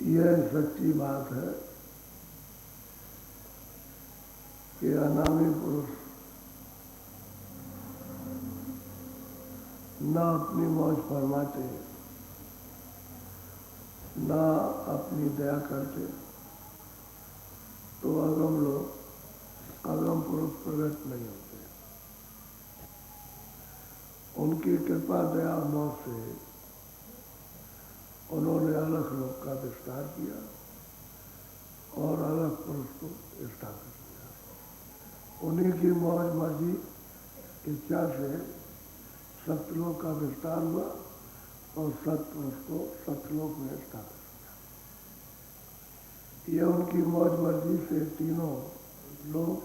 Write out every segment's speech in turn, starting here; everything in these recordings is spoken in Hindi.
यह सच्ची बात है कि अनामी पुरुष न अपनी मौज फरमाते, न अपनी दया करते, तो अगम पुरुष प्रकट नहीं होते। उनकी कृपा दया मोह से उन्होंने अलग लोक का विस्तार किया और अलग पुरुष को स्थापित किया। उन्हीं की मौज मर्जी इच्छा से सत्यलोक का विस्तार हुआ और सत्पुरुष को सत्यलोक में स्थापित किया। यह उनकी मौज मर्जी से तीनों लोग,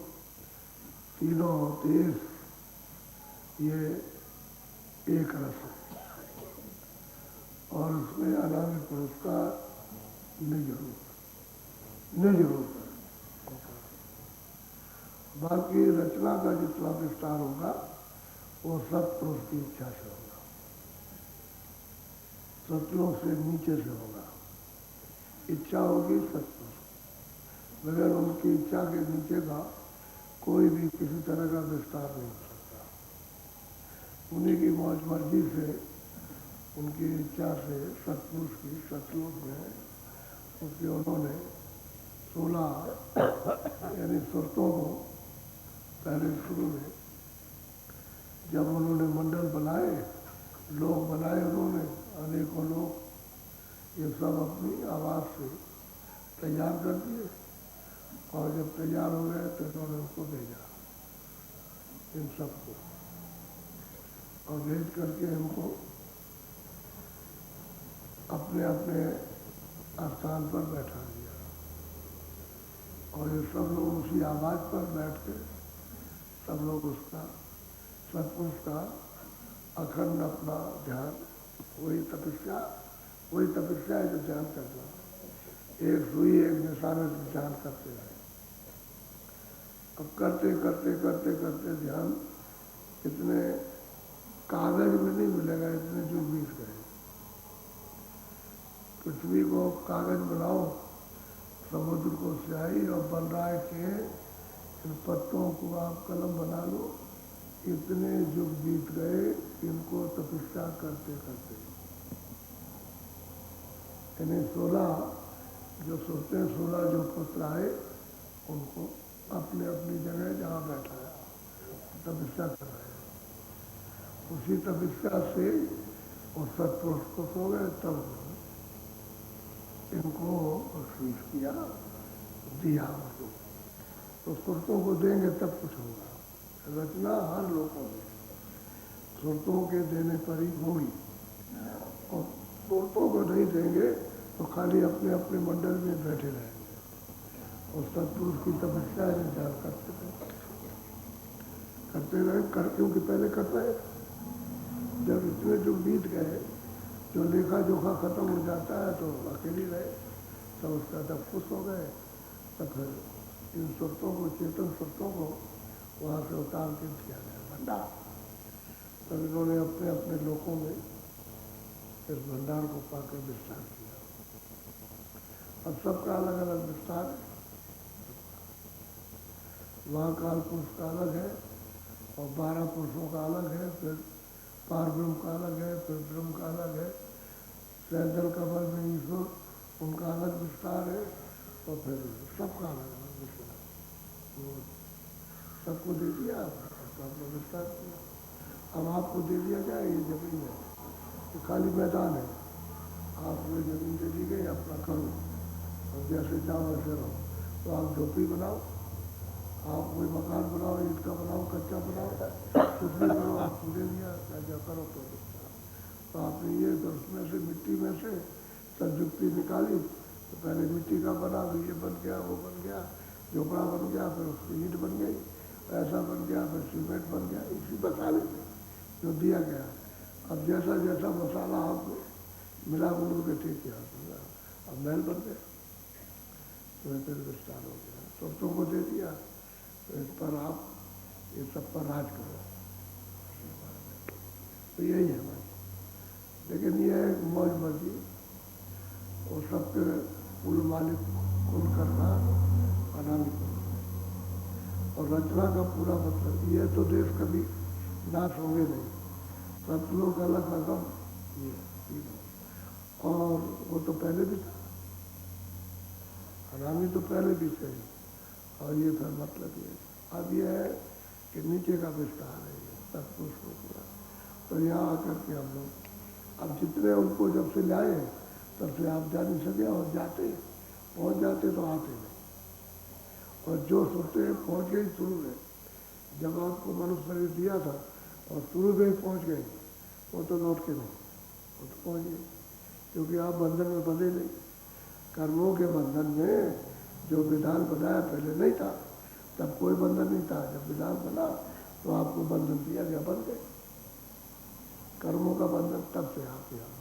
तीनों देश, ये एक रस है और उसमें अनामी पुरुष का निज रूप है। बाकी रचना का जितना विस्तार होगा वो सत्पुरुष की इच्छा से होगा, सत्लोक से नीचे से होगा। इच्छा होगी सत्पुरुष, बगैर उनकी इच्छा के नीचे का कोई भी किसी तरह का विस्तार नहीं हो सकता। उन्हीं की मौज मर्जी से, उनकी इच्छा से सत्पुरुष की सतलोक में, क्योंकि उन्होंने 16 यानी सुरतों को पहले शुरू में जब उन्होंने मंडल बनाए, लोग बनाए, उन्होंने अनेकों लोग, ये सब अपनी आवाज़ से तैयार कर दिए और जब तैयार हो गए तो उन्होंने उनको भेजा, इन सबको, और भेज करके हमको अपने अपने स्थान पर बैठा दिया। और ये सब लोग उसी आवाज़ पर बैठ के सब लोग उसका सत्पुरुष का अखंड अपना ध्यान, वही तपस्या है जो ध्यान करना, एक सुई एक निशाने से ध्यान करते रहे। अब करते करते करते करते ध्यान इतने कागज में नहीं मिलेगा, इतने जो बीत गए। पृथ्वी को कागज बनाओ, समुद्र को स्याही और बलराय के इन पत्तों को आप कलम बना लो, इतने युग बीत गए इनको तपस्या करते करते। यानी 16 जो सोचते हैं, 16 जो पुत्र आए उनको अपने अपनी जगह जहाँ बैठाया, तपस्या कर रहे हैं। उसी तपस्या से और सत्पुरुष को सो गए, तब इनको बख्शीश किया, दिया उनको। तो सुरतों को देंगे तब कुछ होगा। रचना हर लोगों में सुरतों के देने पर ही होगी, और सुरतों को नहीं देंगे तो खाली अपने अपने मंडल में बैठे रहेंगे। और सत्पुरुष की तपस्या ध्यान करते रहे, क्योंकि पहले कर रहे, जब इतने जो बीत गए, जो लेखा जोखा खत्म हो जाता है तो अकेली रहे, तब उसका जब खुश हो गए, तब फिर इन सुरतों को, चेतन सुरतों को वहाँ से उतार के दिया गया भंडार। तब इन्होंने अपने अपने लोकों में इस भंडार को पाकर विस्तार किया। अब सबका अलग अलग विस्तार है। वहाँ काल पुरुष का अलग है और 12 पुरुषों का अलग है, फिर पार ब्रह्म का अलग है, फिर ब्रह्म का अलग है, सैदल कमल में ईश्वर उनका अलग विस्तार है, और फिर सबका अलग अलग विस्तार। वो सबको दे दिया, अपना विस्तार किया। अब आपको दे दिया जाए, ये जमीन है, ये खाली मैदान है, आपको ये जमीन दे दी गई, अपना करो और जैसे जाओ वैसे रहो। तो आप झोपड़ी बनाओ, आप कोई मकान बनाओ, ईंट का बनाओ, कच्चा बनाओ, कुछ भी करो, आपको दे दिया, क्या करो तो आपने ये तो उसमें से, मिट्टी में से संयुक्ति निकाली, तो पहले मिट्टी का बना, फिर ये बन गया, वो बन गया, झोपड़ा बन गया, फिर उसकी ईंट बन गई, ऐसा बन गया, फिर सीमेंट बन गया, इसी मसाले में जो दिया गया। अब जैसा जैसा मसाला आपको मिला गुरु के ठीक किया, अब महल बन गए, तो फिर विस्तार हो गया, सबों को दे दिया। तो इस पर आप ये सब पर राज करो, तो यही है भाई। लेकिन यह है मौज मर्जी, और सबके मालिक कुल करना अनादि कुल। और रचना का पूरा मतलब ये तो देश कभी नाश होंगे नहीं, सब लोग अलग रकम ये तीनों। और वो तो पहले भी था, अनामी तो पहले भी सही। और ये फिर मतलब ये अब ये है कि नीचे का विस्तार है ये सब कुछ हो पूरा। तो यहाँ आकर के हम लोग अब जितने उनको जब से लाए तब से आप जा नहीं सके, और जाते पहुँच जाते तो आते नहीं। और जो सोचते पहुँच गए शुरू में, जब आपको मनुष्य शरीर दिया था और शुरू में ही पहुँच गए, वो तो लौट के नहीं, वो तो पहुँच गए, क्योंकि आप बंधन में बंधे नहीं। कर्मों के बंधन में जो विधान बनाया पहले नहीं था, तब कोई बंधन नहीं था। जब विधान बना तो आपको बंधन दिया गया, बन गए। कर्मों का बंधन तब से आप यहाँ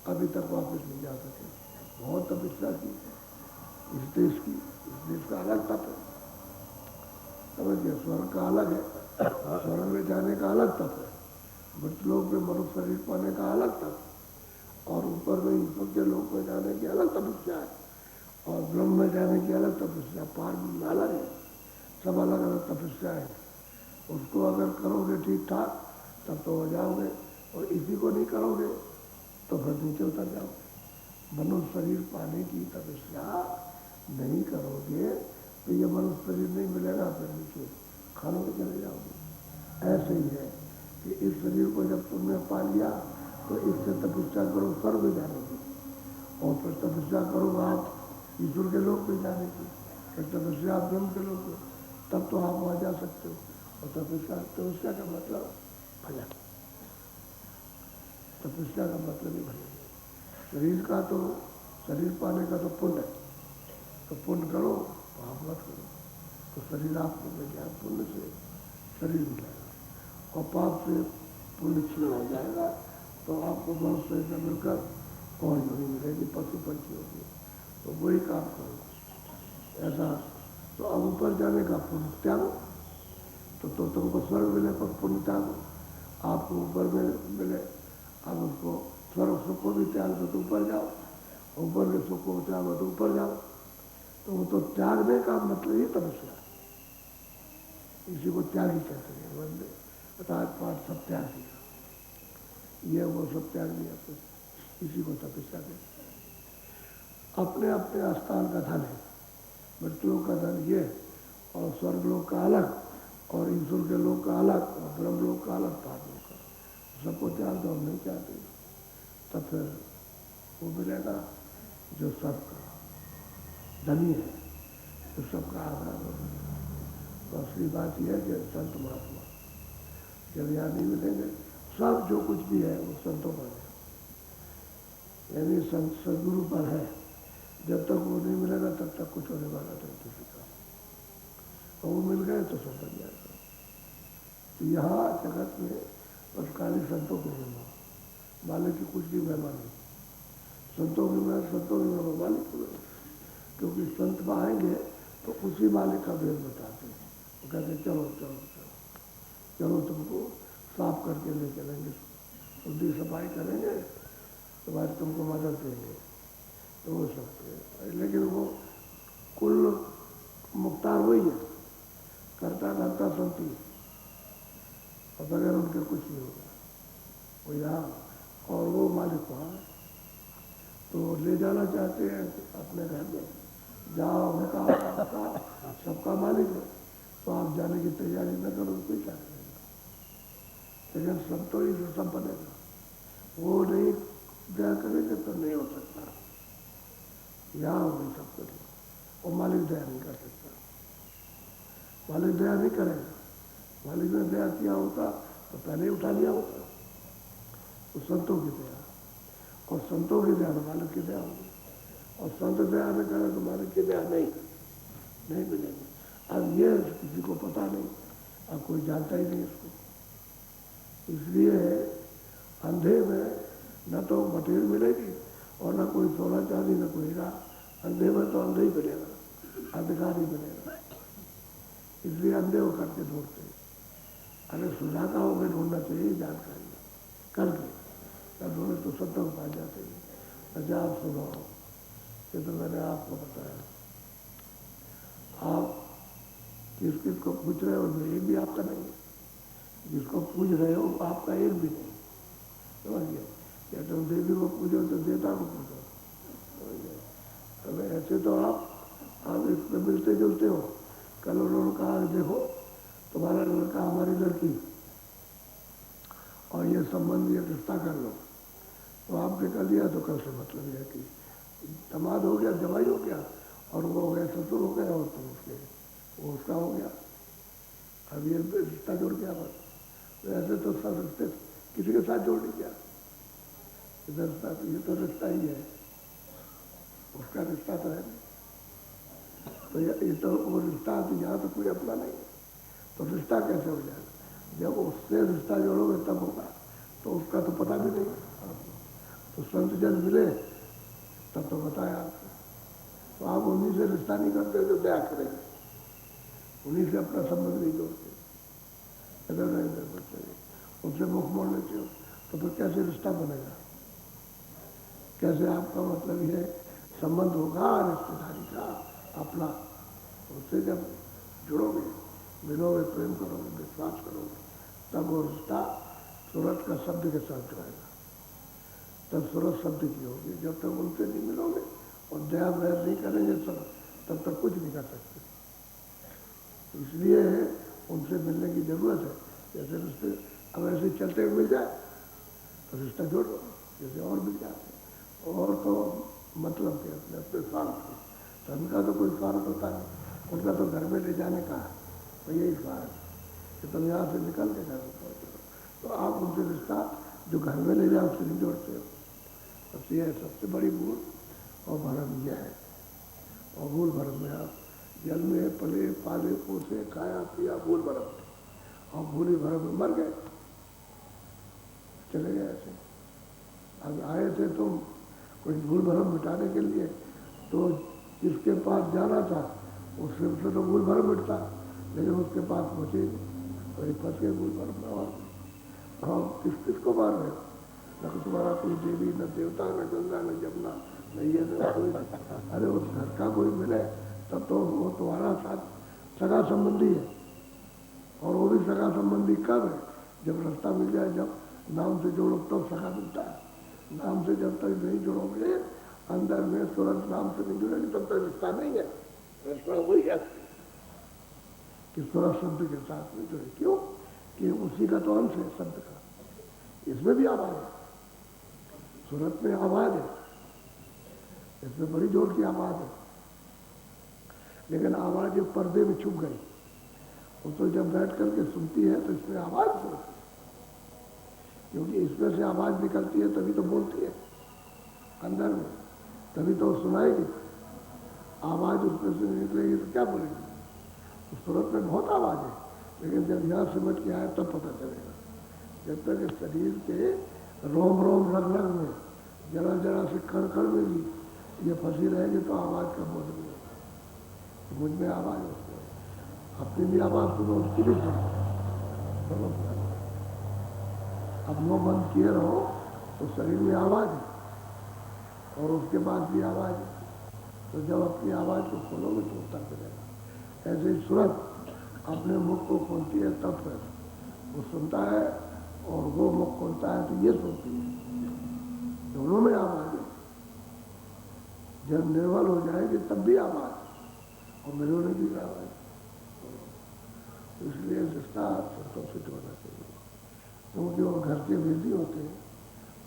अभी तक वापस नहीं जा सके। बहुत तपस्या की इस देश की, इस देश का अलग तप है, समझिए। स्वर्ग का अलग है, स्वर्ग में जाने का अलग तप है, मृतलोक में मनुष्य शरीर पाने का अलग तप, और ऊपर में ईश्वर के लोक में जाने की अलग तपस्या है, और ब्रह्म में जाने की अलग तपस्या, पार ब्रह्म अलग है, सब अलग अलग तपस्या है। उसको अगर करोगे ठीक ठाक तब तो हो जाओगे, और इसी को नहीं करोगे तो फिर नीचे उतर जाओगे। मनुष्य शरीर पाने की तपस्या नहीं करोगे तो ये मनुष्य शरीर नहीं मिलेगा, फिर नीचे खानों में चले जाओगे। ऐसे ही है कि इस शरीर को जब तुमने पा लिया तो इससे तपस्या करो स्वर्ग में जाने की, और फिर तपस्या करो आप ईश्वर के लोक में जाने की, फिर तपस्या आप ब्रह्म के लोक में, तब तो आप वहाँ जा सकते हो। और तपस्या का मतलब भजन, तपस्या का मतलब ही भजन। शरीर का तो शरीर पाने का तो पुण्य है, तो पुण्य करो, पाप मत करो, तो शरीर आपको मिल जाए, पुण्य से शरीर मिल जाएगा, और पाप से पुण्य क्षीण हो जाएगा, तो आपको मनुष्य शरीर में मिलकर और योनि मिलेगी, पशु पंछी होगी। तो वही काम करो ऐसा। तो अब ऊपर जाने का पुण्य त्यागो, तो तुमको स्वर्ग मिले पर पुण्य त्यागो, आपको ऊपर में मिले, अब उसको स्वर्ग सुख को भी त्याग दो तो ऊपर जाओ, ऊपर के सुख को त्यागो तो ऊपर जाओ। तो वो तो त्यागने का मतलब ही तपस्या है, इसी को त्यागी कहते हैं। वंदे अर्थात पाठ सब त्याग दिया, ये वो सब त्याग दिया, तो इसी को तपस्या कहते हैं। अपने अपने स्थान का धन है, मृत्यु का धन ये, और स्वर्ग लोक का अलग, और ईश्वर के लोक का अलग, और ब्रह्म लोक का अलग, पाप लोक का, सबको त्याग दो। हम नहीं चाहते, तब फिर वो मिलेगा जो सबका धनी है, जो सबका आधार होगा। तो असली बात यह है कि संत महात्मा जब यहाँ नहीं मिलेंगे, सब जो कुछ भी है वो संतों पर है, यानी संत सदगुरु पर है। जब तक वो नहीं मिलेगा तब तक कुछ होने वाला नहीं किसी का, और वो मिल गए तो सब बन जाएगा। तो यहाँ जगत में बस खाली संतों की महिमा, मालिक की कुछ भी महिमा नहीं। संतों की महिमा मालिक की महिमा, क्योंकि संत आएंगे तो उसी मालिक का भेद बताते हैं। वो कहते हैं चलो चलो चलो चलो, तुमको साफ करके ले चलेंगे, शुद्धि सफाई करेंगे, तुम्हारी तुमको मदद देंगे, तो हो सकते हैं। लेकिन वो कुल मुख्तार वही है, करता धरता संती, और बगैर उनके कुछ नहीं होगा। वो यहाँ और वो मालिक वहाँ, तो ले जाना चाहते हैं अपने घर में, जहाँ उनका आपका सबका मालिक है, तो आप जाने की तैयारी न करो तो कोई क्या करेगा। लेकिन सब तो ही सब बनेगा, वो नहीं दया करेंगे तो नहीं हो सकता। यहाँ वही सब कुछ, और मालिक दया नहीं कर सकता, मालिक दया नहीं करेगा। मालिक ने दया किया होता तो पहले ही उठा लिया होता। तो संतों की दया, और संतों की दया तो मालिक की दया होगी, और संत दया न करे तो मालिक की दया नहीं मिलेगी। अब ये किसी को पता नहीं, अब कोई जानता ही नहीं इसको। इसलिए अंधे में न तो मटेरियल मिलेगी और न कोई सोना चांदी, न कोई हीरा। अंधे में तो अंधे ही बनेगा, अंधकार ही बनेगा। इसलिए अंधे होकर के ढूंढते हैं। अरे सुजाता होकर ढूंढना चाहिए जानकारी करके, तब ढूंढे तो सत्य पा जाते हैं। अच्छा आप सुनो, ये तो मैंने आपको बताया। आप किस किस को पूछ रहे हो, एक भी आपका नहीं है। जिसको पूछ रहे हो आपका एक भी नहीं, समझ गए? या तुम देवी को पूछो तो देवता को पूछो, समझ गए? अब ऐसे तो आप इसमें मिलते जुलते हो। कल उन्होंने कहा देखो तुम्हारा लड़का हमारी लड़की और ये संबंध ये रिश्ता कर लो, तो आपने कर लिया तो कल से मतलब यह कि दामाद हो गया, जवाई हो गया, और वो हो गया ससुर हो गया, और तुम उसके वो उसका हो गया। अब ये रिश्ता जोड़ गया बस। तो ऐसे तो सब रिश्ते किसी के साथ जोड़ नहीं गया, इधर ये तो रिश्ता ही है, उसका रिश्ता तो है नहीं। तो ये तो वो रिश्ता तो यहाँ तो कोई अपना नहीं है, तो रिश्ता कैसे हो जाएगा? जब उससे रिश्ता जोड़ोगे तब होगा, तो उसका तो पता भी नहीं आपको। तो संत जन मिले तब तो बताया आपको। तो आप उन्हीं से रिश्ता नहीं करते जो दया करेंगे, उन्हीं से अपना संबंध नहीं जोड़ते, इधर नहीं करते, उनसे मुख मोड़ लेते हो, तो फिर कैसे रिश्ता बनेगा? कैसे आपका मतलब ये संबंध होगा रिश्तेदारी का अपना? उससे जब जुड़ोगे, मिलोगे, प्रेम करोगे, विश्वास करोगे, तब वो रिश्ता सूरत का शब्द के साथ जुड़ेगा, तब सूरत शब्द की होगी। जब तक उनसे नहीं मिलोगे और दया वैर नहीं करेंगे सब, तब तक कुछ नहीं कर सकते। तो इसलिए उनसे मिलने की जरूरत है। जैसे रिश्ते अब ऐसे चलते हुए मिल जाए तो रिश्ता जोड़ो, जैसे और मिल जाते, और तो मतलब के अपने अपने स्वार्थ के। धन का तो कोई स्वार्थ होता नहीं, उनका तो घर में ले जाने का है, तो यही स्वार्थ कि तुम यहाँ से निकल के घर में पहुँचो। तो आप उनसे रिश्ता जो घर में ले जाओ उससे नहीं जोड़ते हो। सबसे यह सबसे बड़ी भूल और भरम यह है। और भूल भरम में आप जल में पले पाले पोसे खाया पिया, भूल भरम, और भूली भरम में मर गए, चले गए ऐसे। अब आए थे तुम कोई भूल भरम मिटाने के लिए, तो जिसके पास जाना था उससे तो भूल भरम मिटता, लेकिन उसके पास पहुँचे वही फंस गए भूल भरम में। और हम किसको मार रहे हो? न तुम्हारा कोई देवी, न देवता, न गंगा, न जमुना, न ये न कोई। अरे उस घर का कोई मिले तब तो वो तुम्हारा साथ सगा संबंधी है, और वो भी सगा संबंधी कब है? जब रास्ता मिल जाए, जब नाम से जोड़ो तब सगा मिलता है। नाम से जब तक नहीं जुड़ोगे, अंदर में तुरंत नाम से नहीं जुड़ेगी, तब तक रिश्ता नहीं है। रिश्ता वही है कि सूरत शब्द के साथ में जुड़े। क्यों? कि उसी का तो अंश है शब्द का, इसमें भी आवाज है, सूरत में आवाज है, इसमें बड़ी जोर की आवाज है, लेकिन आवाज जो पर्दे में छुप गई, वो तो जब बैठ करके सुनती है तो इसमें आवाज सुनती है, क्योंकि इसमें से आवाज निकलती है तभी तो बोलती है अंदर में, तभी तो सुनाएगी। आवाज उसमें से निकलेगी तो क्या बोलेगी? तो सूरत में बहुत आवाज है, लेकिन जब यहाँ सिमट के आए तब पता चलेगा। जब तक इस शरीर के रोम रोम रग रग में, जरा जरा से कण कण में भी ये फंसी रहेगी तो आवाज का बोध नहीं होगा। तो मुझ में आवाज होती है, अपनी भी आवाज सुनो, उसकी भी सुनो। अब मुँह बंद किए रहो तो शरीर में आवाज है और उसके बाद भी आवाज है, तो जब अपनी आवाज को खोलोगे तो उत्तर मिलेगा। ऐसे ही सूरत अपने मुख को खोलती है तब फिर वो सुनता है, और वो मुख खोलता है तो ये सुनती है, दोनों में आवाज है। जब निर्बल हो जाएगी तब भी आवाज, और मिलोने की आवाज। इसलिए रिश्ता संतों से जोड़ना चाहिए, क्योंकि वो घर के वेदी होते हैं,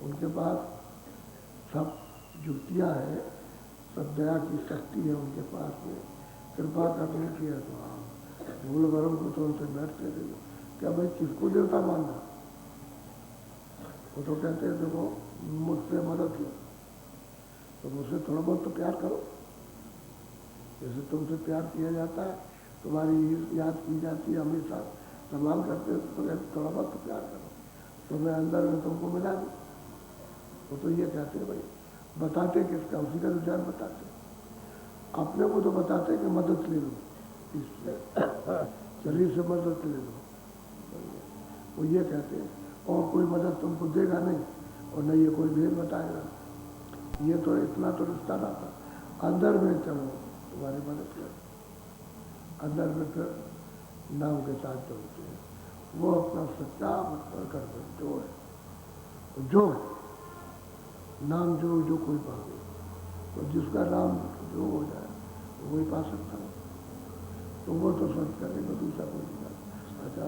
उनके पास सब युक्तियाँ हैं, सब दया की शक्ति है उनके पास में, कृपा करने की है। तो आप भूल भरम को तो उनसे बैठते थे, क्या भाई किसको देवता मानना? वो तो कहते हैं देखो मुझसे मदद लो, तो मुझसे थोड़ा बहुत तो प्यार करो, जैसे तुमसे प्यार किया जाता है, तुम्हारी याद की जाती है, हमेशा सम्मान करते हो, तो थोड़ा बहुत तो प्यार करो, तो मैं अंदर में तुमको मिला दूँ। वो तो ये कहते हैं भाई, बताते किसका? उसी का रुझान बताते, अपने को तो बताते कि मदद ले लो, इससे शरीर से मदद ले लो, वो ये कहते हैं। और कोई मदद तुमको देगा नहीं, और न ये कोई भेद बताएगा। ये तो इतना तो रिश्ता था, अंदर में चलो तुम्हारी मदद कर, अंदर में फिर नाम के साथ जोड़ते हैं। वो अपना सच्चा मतलब कर जो है जो नाम जो कोई पावे, तो जिसका नाम जो हो जाए वही पा सकता है। तो वो तो संत करेगा, दूसरा कोई नहीं। अच्छा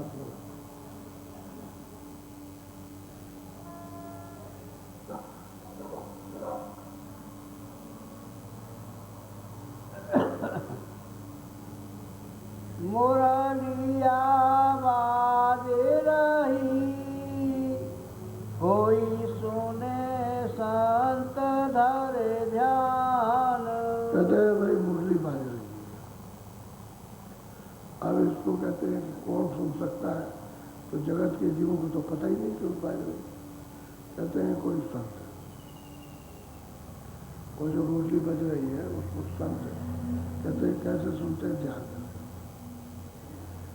मुरलिया बाज रही, कोई सुने संत धरे ध्यान। कहते हैं भाई मुरली बाज रही है। अब इसको कहते हैं कि कौन सुन सकता है, तो जगत के जीवों को तो पता ही नहीं क्यों बाज रही। कहते हैं कोई संत है, कोई जो मुरली बज रही है उसको संत है। कहते हैं कैसे सुनते हैं, ध्यान करते,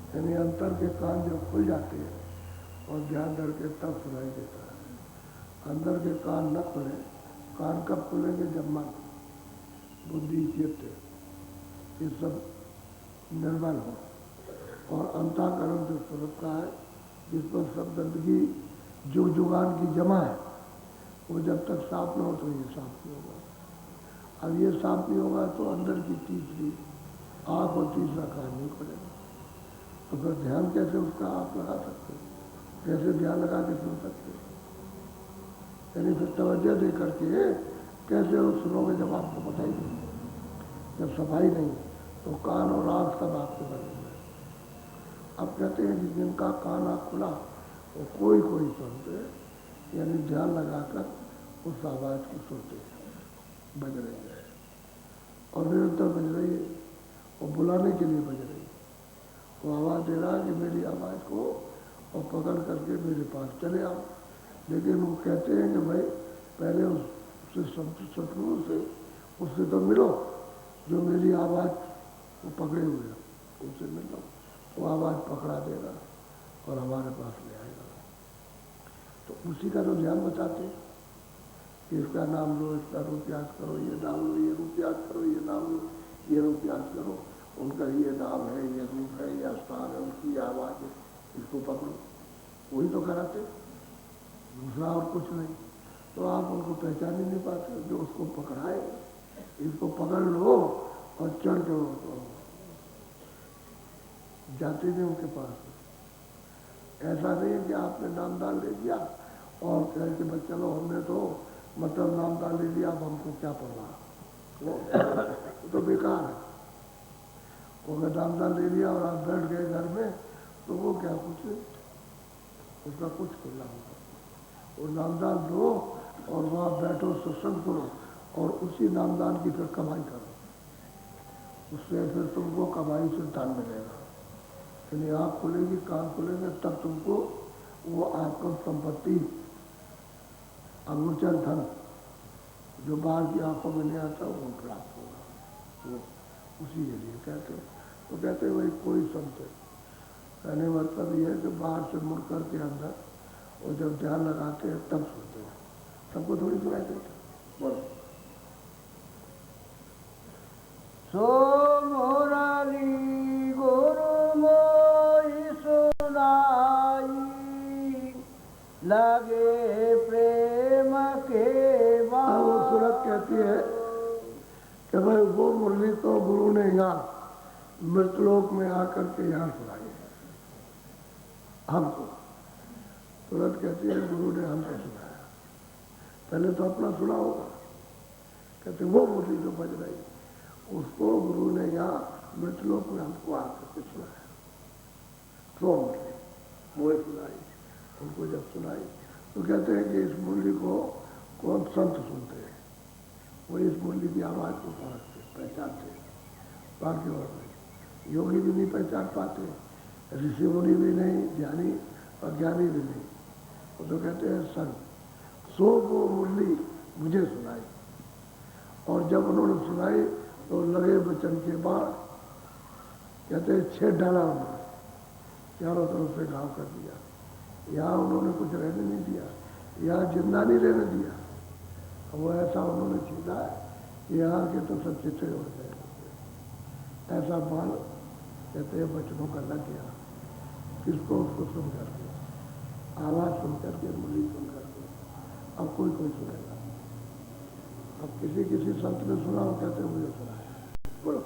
यानी अंतर के कान जब खुल जाते हैं और ध्यान करके तब सुनाई देता है। अंदर के कान न खुले, कान कब खुलेंगे, जब मन बुद्धि चित्त ये सब निर्मल हो, और अंतःकरण जो स्वरूप का है, जिस पर सब गंदगी जुग जुगान की जमा है, वो जब तक साफ न हो तो ये साफ नहीं होगा। अब ये साफ नहीं होगा तो अंदर की तीसरी आँख और तीसरा कान नहीं खुलेगा। तो फिर ध्यान कैसे उसका आप लगा सकते हैं, कैसे ध्यान लगा के सुन सकते हैं। यानी फिर तवज्जो दे करके कैसे वो सुनोगे जब आपको पता ही नहीं, जब सफाई नहीं, तो कान और आँख सब आपके बनेंगे। अब कहते हैं कि जिनका कान आँख खुला वो कोई सुनते, यानी ध्यान लगाकर उस आवाज़ को सुनते हैं, बज रही है और निरंतर बज रही है, और बुलाने के लिए बज रही है। वो आवाज़ दे रहा है कि मेरी आवाज़ को और पकड़ करके मेरे पास चले आओ। लेकिन वो कहते हैं कि भाई पहले उससे शत्रुओं से उससे तो मिलो, जो मेरी आवाज़ वो पकड़े हुए हैं उससे मिलो, वो आवाज़ पकड़ा देगा और हमारे पास ले आएगा। तो उसी का तो ध्यान बताते हैं कि इसका नाम लो, इसका रूप याद करो, ये नाम लो, ये रूप याद करो, ये नाम लो, ये रूप याद करो, उनका ये नाम है, ये रूप है, ये स्थान है, उसकी आवाज़ है, इसको पकड़ो। वही तो कराते, दूसरा और कुछ नहीं। तो आप उनको पहचान ही नहीं पाते, जो उसको पकड़ाए, इसको पकड़ लो और चढ़ के तो जाते नहीं उनके पास। ऐसा नहीं है कि आपने नामदान ले दिया और कह के बस चलो हमने तो मतलब नामदान ले लिया, अब हमको क्या परवाह, वो तो बेकार है। वो अगर नामदान ले लिया और आप बैठ गए घर में तो वो क्या कुछ उसका कुछ खुला होगा। वो नामदान लो और वहाँ बैठो, सत्संग करो और उसी नामदान की फिर कमाई करो, उससे फिर तुमको कमाई से धन मिलेगा। यानी आँख खुलेगी, कान खुलेंगे, तब तुमको वो आपका संपत्ति अगोचर धन जो बाहर की आंखों में नहीं आता वो प्राप्त होगा। वो उसी के लिए कहते हैं। तो कहते हैं वही कोई संत है, कहने मतलब ये है कि बाहर से मुड़ करके अंदर और जब ध्यान लगाते हैं तब सुनते हैं, सबको थोड़ी सुनाई देता। बोलो सो मुरली गुरु मोहि सुनाई, लगे प्रेम के बाण। वो सूरत कहती है कि भाई वो मुरली तो गुरु ने यहाँ मृतलोक में आकर के यहाँ सुनाई है हमको। सूरत कहती है गुरु ने हमको सुनाया, पहले तो अपना सुना होगा। कहते वो मुरली जो बज रही उसको गुरु ने यहाँ मृतलोक में हमको आकर के सुनाया। तो मुरली वो सुनाई, उनको जब सुनाई तो कहते हैं कि इस मुरली को कौन संत सुनते हैं, वो इस मुरली की आवाज़ को पढ़ते पहचानते, बाकी और नहीं। योगी भी नहीं पहचान पाते, ऋषि मुनि भी नहीं, ज्ञानी और ज्ञानी भी नहीं। वो तो कहते हैं संत। सो वो मुरली मुझे सुनाई, और जब उन्होंने सुनाई तो लगे वचन के बाद कहते हैं छेद डाला उन्होंने, चारों तरफ से घाव कर दिया। यहाँ उन्होंने कुछ रहने नहीं दिया, यहाँ जिंदा नहीं रहने दिया। वो ऐसा उन्होंने छीना है यहाँ के तो सब चित्रे हो गए। ऐसा बाल कहते हैं बच्चों का लग गया, किसको उसको सुन करके, आवाज़ सुन करके, मुरली सुन करके। अब कोई कोई सुनेगा। अब किसी किसी संत ने सुना हो, कहते मुझे सुना है। बोलो।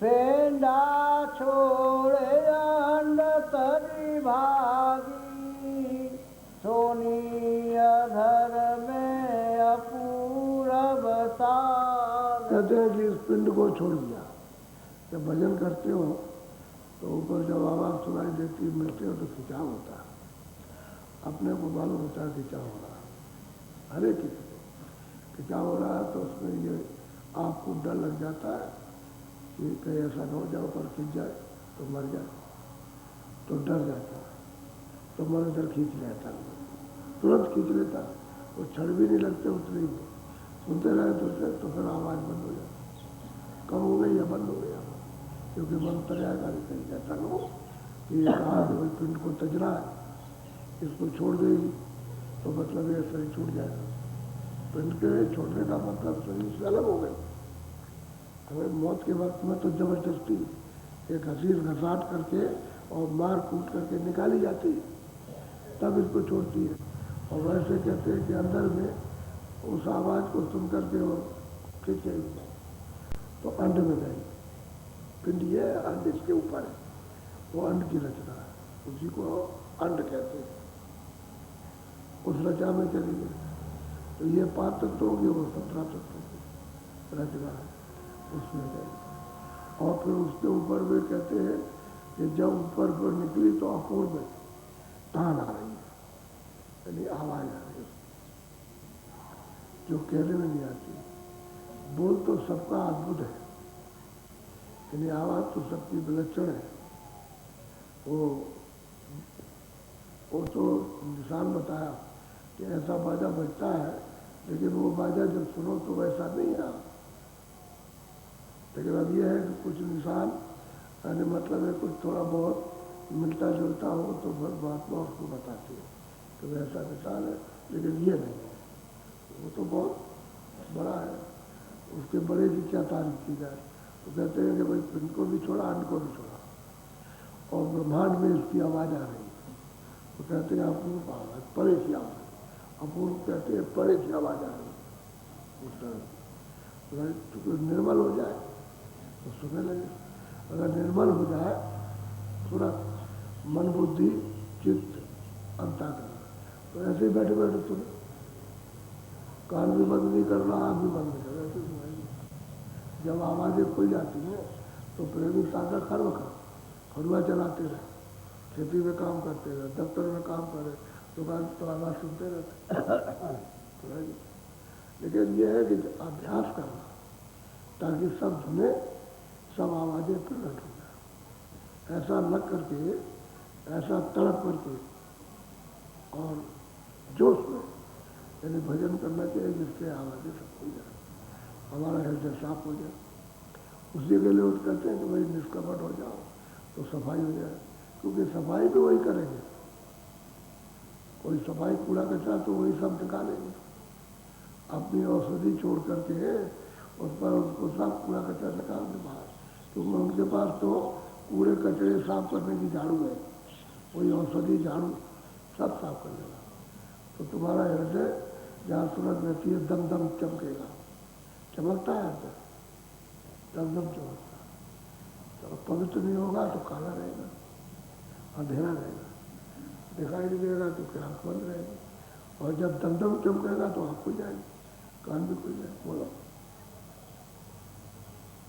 पेंडा छोड़े अंड तरी भागी, सोनी अधर में अपूरब साग। कहते हैं कि इस पिंड को छोड़ दिया। जब भजन करते हो तो ऊपर जब आवाज़ सुनाई देती, मिलते हो तो खिंचाव होता है। अपने को मालूम होता है खिंचाव हो रहा है, हर एक किसी को खिंचाव हो रहा है। तो उसमें ये आपको डर लग जाता है कि कहीं ऐसा न हो जाओ पर खींच जाए तो मर जाए, तो डर जाता है, तो मन इधर खींच लेता है, तुरंत खींच लेता है। वो क्षण भी नहीं लगते उतने ही, सुनते रहे तो फिर आवाज़ बंद हो जाती, कम हो गई या बंद हो गया, क्योंकि मन तर जाएगा। कहीं ऐसा न हो कि ये कहा कि भाई पिंड को तज रहा है, इसको छोड़ देगी तो मतलब ये शरीर छूट जाएगा। पिंड के छोड़ने का मतलब शरीर से अलग हो गई। हमें मौत के वक्त में तो जबरदस्ती एक हसीस घसाट करके और मार कूट करके निकाली जाती है, तब इसको छोड़ती है। और वैसे कहते हैं कि अंदर में उस आवाज़ को सुन करके वो खींचेगी तो अंड में गई। पिंड ये अंड इसके ऊपर है, वो अंड की रचना है, उसी को अंड कहते हैं। उस रचा में चली गई तो ये 5 तत्व होगी, वो 17 तत्व की रचना है, उसमें गई। और फिर उसके ऊपर भी कहते हैं कि जब ऊपर पर निकली तो अपूर्व तान आ रही है, यानी आवाज़ आ रही है जो कहने में नहीं आती। बोल तो सबका अद्भुत है, यानी आवाज़ तो सबकी विलक्षण है। वो तो निशान बताया कि ऐसा बाजा बजता है, लेकिन वो बाजा जब सुनो तो वैसा नहीं है। लेकिन अब यह है कि कुछ निशान, यानी मतलब है कुछ थोड़ा बहुत मिलता जुलता हो तो फिर महात्मा उसको बताती है कि वैसा निशान है, लेकिन ये नहीं है। वो तो बहुत बड़ा है, उसके बड़े की क्या तारीफ की जाए। तो कहते हैं कि भाई पिंड को भी छोड़ा, अंड को भी छोड़ा, और ब्रह्मांड में इसकी आवाज़ आ रही है। तो कहते हैं अपूर्व आवाज़, परे की आवाज़। अपूर्व कहते हैं परे की आवाज़ आ रही है उस तरह। तो निर्मल हो जाए तो सुनने लगे, अगर निर्मल हो जाए तुरंत मन बुद्धि चित्त अंतःकरण, तो ऐसे ही बैठे बैठे सुने, कान भी बंद नहीं करना, आँख भी बंद नहीं करना, ऐसे सुनाएंगे। जब आवाज़ें खुल जाती हैं तो प्रेमी ताका कर्म कर फरुआ चलाते रहे, खेती में काम करते रहे, दफ्तर में काम करे, दुकान तो आवाज़ सुनते रहते। लेकिन यह है कि अभ्यास करना ताकि सब सुने, सब आवाज़ें प्रकट हो जाए। ऐसा लग करके, ऐसा तड़प करके और जोश में यानी भजन करना चाहिए, जिससे आवाज़ें सब खुल जाए, हमारा हृदय साफ हो जाए। उसी के लिए कहते हैं कि भाई निष्कपट हो जाओ तो सफाई हो जाए, क्योंकि सफाई भी वही करेंगे। कोई सफाई कूड़ा कचरा तो वही सब निकालेंगे, अपनी औषधि छोड़ करके उस पर उसको सब कूड़ा कचरा निकाल के बाहर, क्योंकि उनके पास तो कूड़े कचरे साफ करने की झाड़ू है, वही औषधि झाड़ू सब साफ कर देगा। तो तुम्हारा हृदय जहाँ सूरत रहती है दम दम चमकेगा, चमकता है हृदय, दम दम चमकता है। तो पवित्र नहीं होगा तो काला रहेगा, अंधेरा रहेगा, दिखाई नहीं देगा तो क्या आँख बंद रहेगी, और जब दम दम चमकेगा तो आँख खुल जाएगी, कान भी खुल जाएगा। बोलो।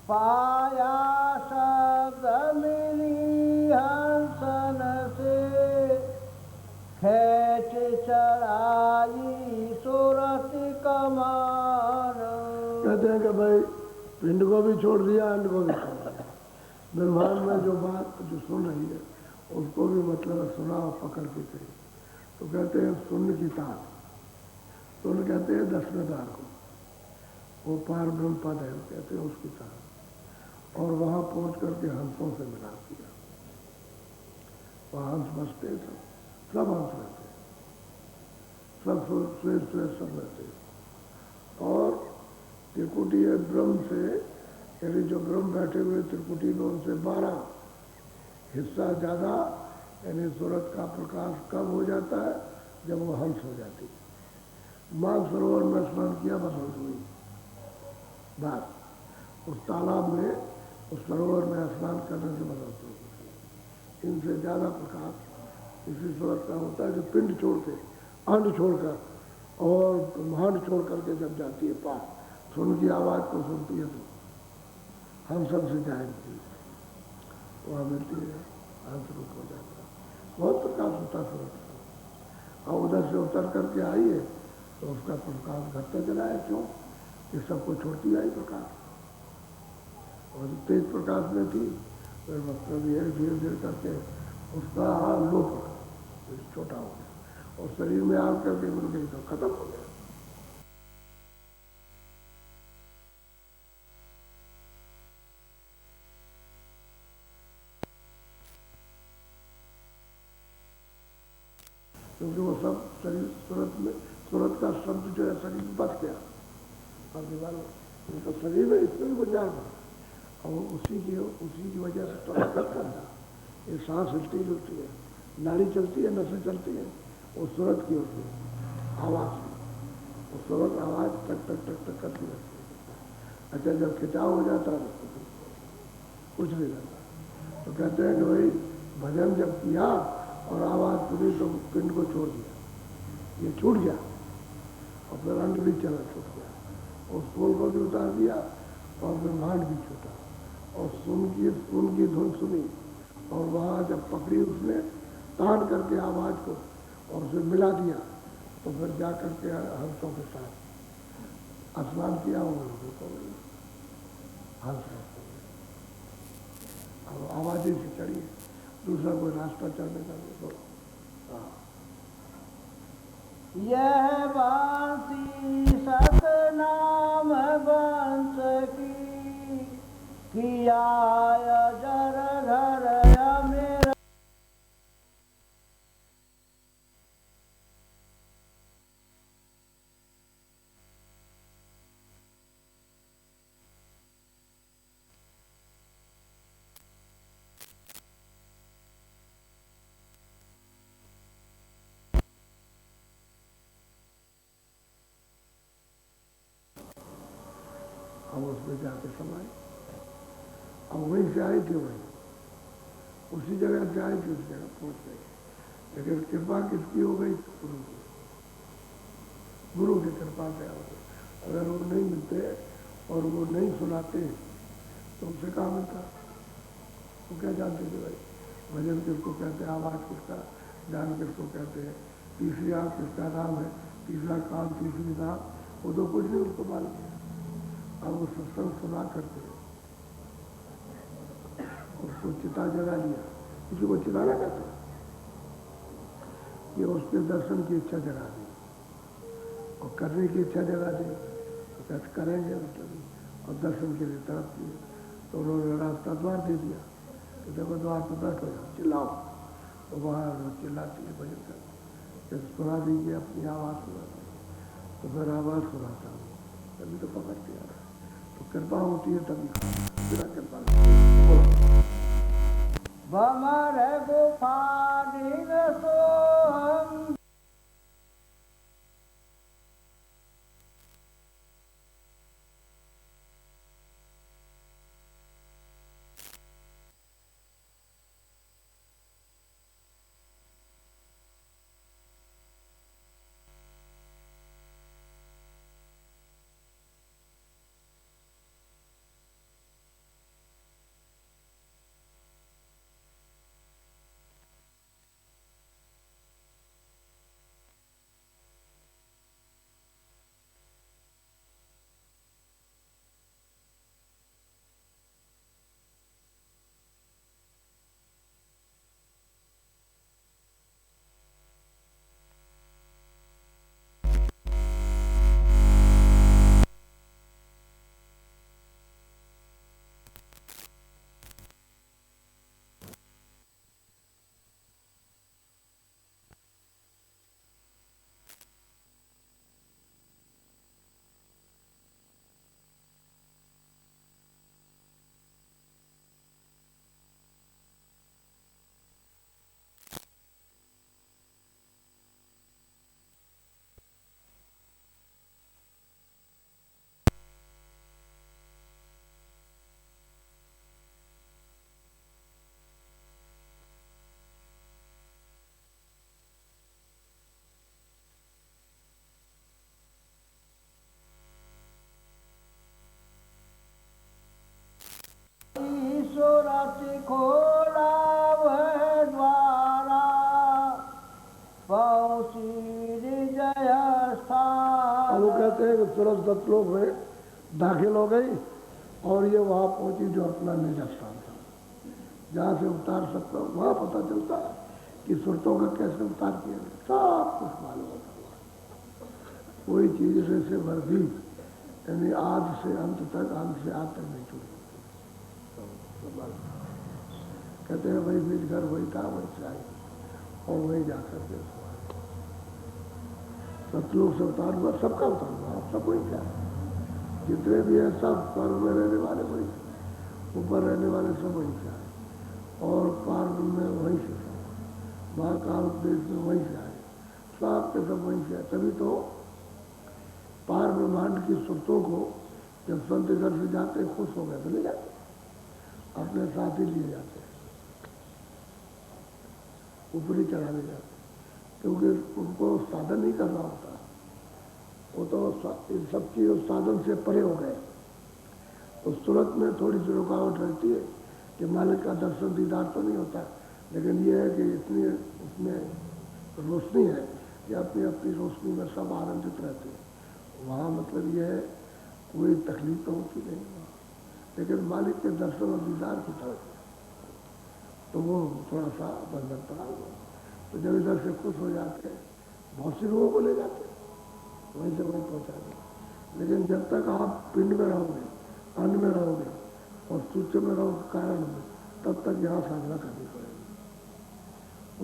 पाया शब्द मिली हंसन से, खेच चढ़ाई सूरत कमान। कहते हैं कि भाई पिंड को भी छोड़ दिया, अंड को भी छोड़ दिया, ब्रह्मांड में जो बात जो सुन रही है उसको भी मतलब सुना और पकड़ के कही। तो कहते हैं सुन की तार, सुन कहते हैं 10वें द्वार को, वो पार ब्रह्म पद है, कहते हैं उसकी तार। और वहाँ पहुँच करके हंसों से मिला दिया, वहाँ हंस बसते सब हंस रहते, सब श्वेत श्वेत सब रहते, त्रिकुटी है ब्रह्म से, यानी जो ब्रह्म बैठे हुए त्रिकुटी में उनसे 12 हिस्सा ज़्यादा, यानी सूरत का प्रकाश कब हो जाता है? जब वो हंस हो जाती है। मानसरोवर में स्नान किया, बस हंस हुई बस। उस तालाब में, उस सरोवर में स्नान करने से बस हंस हुई। इनसे ज़्यादा प्रकाश इसी सूरत का होता है जो पिंड छोड़ के, अंड छोड़कर और ब्रह्मांड छोड़ करके जब जाती है पार, तो उनकी आवाज़ को सुनती है तो हम सब से जाएंगे, वहाँ मिलती है, अंत रूप हो जाता है। बहुत प्रकाश होता है सूरत का। और उधर से उतर करके आई है तो उसका प्रकाश घटता चला है। क्यों? ये सबको छोड़ती आई प्रकाश, और तेज प्रकाश में थी, फिर मतलब ये धीरे धीरे करके उसका लो प्रकाश छोटा हो गया, और शरीर में आग करके मिल गई तो खत्म हो गया। क्योंकि वो सब शरीर सूरत में, सूरत का शब्द जो है शरीर में बच गया, और दीवार उनका शरीर में इसमें भी बच जाएगा, और उसी की वजह से थोड़ा करता था। ये सांस हिलती जुलती है, नाड़ी चलती है, नसें चलती हैं, वो सूरत की होती है आवाज़, वो सूरत आवाज़ टक टक टक टक करती रहती है। अच्छा, जब खिंचाव हो जाता है तो कुछ नहीं रहता। तो कहते हैं कि भाई भजन जब किया और आवाज़ पूरी तो पिंड को छोड़ दिया, ये छूट गया, और फिर अंड भी चला छूट गया, और स्थूल को भी उतार दिया, और ब्रह्मांड भी छूटा, और सुन की धुन सुनी, और वहाँ जब पकड़ी उसने तान करके आवाज़ को और उसे मिला दिया, तो फिर जा करके हंसों के साथ स्नान किया, वो लोगों को हंस अब आवाज़ से चढ़ी, दूसरा कोई रास्ता चढ़ने का नहीं। बोलो। हाँ, यह बांसी सतनाम बंस की, किया जर घर मेरा। अब उसमें जाके समाये, अब वहीं से आई थी, वहीं उसी जगह से आई थी, उस जगह पहुँच गई। लेकिन कृपा किसकी हो गई? गुरु की। गुरु की कृपा से हो गई। अगर वो नहीं मिलते और वो नहीं सुनाते तो उसे कहाँ मिलता? वो क्या जानते थे भाई भजन किसको कहते हैं, आवाज़ किसका, ध्यान किसको कहते हैं, तीसरी आँख किसका नाम है, तीसरा कान, तीसरी नाम, वो तो कुछ नहीं उसको मालूम है। अब वो सत्संग सुना करके उसको चिता जगा लिया, किसी को चिताना कहते, ये उसके दर्शन की इच्छा जगा दी और करने की इच्छा जगा दी, तो कैसे करेंगे मतलब, और दर्शन के लिए तरफ दिए, तो उन्होंने रास्ता द्वार दे दिया कि देखो द्वार पर बैठो, चिल्लाओ, तो वहाँ चिल्लाती है भजन कर, जब सुना दीजिए अपनी आवाज़ सुना दीजिए, तो फिर आवाज़ सुनाता हूँ, तभी तो पकड़ते आ रहा है। तो कृपा होती है तभी, बिना कृपा बमर गुफा सोहम। पति खोला वह द्वारा, पहुँची जय स्थान। अब वो कहते हैं कि तुरंत सतलोक में दाखिल हो गई और ये वहाँ पहुँची जो अपना निज स्थान था, जहाँ से उतार सकता। वहाँ पता चलता कि सुरतों का कैसे उतार किया गया, सब कुछ मालूम होता हुआ। कोई चीज से भर भी, यानी आदि से अंत तक, अंत से आद तक नहीं छूटी। कहते हैं वही बीच घर वही था, वही से आई और वही जाकर के सतलोक से उतार हुआ, सबका उतार हुआ, सब वही क्या जितने भी है सब स्वर्ग में रहने वाले वही, ऊपर रहने वाले सब वही से आए और पार में वहीं से महाकाल देश में वहीं से आए, सब के सब वहीं से आए। तभी तो पार ब्रह्मांड की सुरतों को जब संत घर से जाते खुश हो गए तो ले जाते, अपने साथ ही लिए जाते, ऊपरी चढ़ा ले जाते, क्योंकि उनको साधन नहीं करना होता, वो तो इन सब चीज़ों साधन से परे हो गए। तो सूरत में थोड़ी सी रुकावट रहती है कि मालिक का दर्शन दीदार तो नहीं होता, लेकिन ये है कि इतनी उसमें रोशनी है कि अपनी अपनी रोशनी में सब आनंदित रहते हैं। वहाँ मतलब ये है कोई तकलीफ तो होती नहीं वहाँ, लेकिन मालिक के दर्शन और दीदार की तरफ तो वो थोड़ा सा बंधन पड़ा हुआ। तो जब इधर से खुश हो जाते हैं बहुत सी लोगों को ले जाते हैं, वहीं से वहीं पहुँचा दें। लेकिन जब तक आप पिंड में रहोगे, अन्न में रहोगे और सूक्ष्म में रहोगे कारण में, तब तक यहाँ साधना करनी पड़ेगी।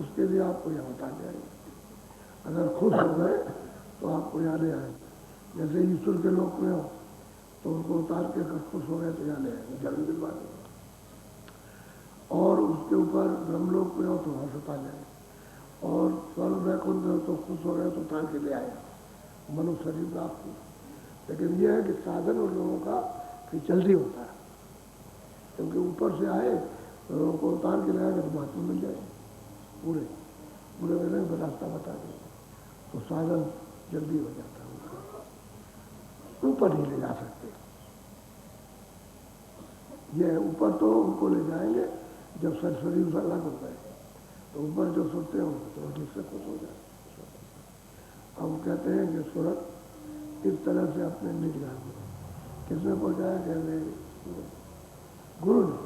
उसके लिए आपको यहाँ उतार जाएंगे। अगर खुश हो गए तो आपको यहाँ ले आएंगे। जैसे ईश्वर के लोक में हो तो उनको उतार के अगर खुश हो गए तो यहाँ ले आएंगे, जन्म दिलवा देंगे। और उसके ऊपर ब्रह्मलोक में हो तो वहाँ से उतार जाएंगे, और स्वर्ग वैकुंठ में हो तो खुश हो गए तो उतार के ले आएगा मनुष्य शरीर प्राप्त हो। लेकिन यह है कि साधन उन लोगों का फिर जल्दी होता है, क्योंकि ऊपर से आए तो लोगों को उतार के लाएगा तो महात्मा मिल जाएंगे, पूरे पूरे में रास्ता बता देंगे, तो साधन जल्दी हो जाता है उनका। ऊपर नहीं ले जा सकते, ये ऊपर तो उनको ले जाएंगे जब शरीर अलग हो गए, तो ऊपर जो सोते होंगे तो जिससे खुश हो जाए। अब कहते हैं कि सूरत इस तरह से अपने निज घर में किसने पहुँचाया, कहते गुरु ने।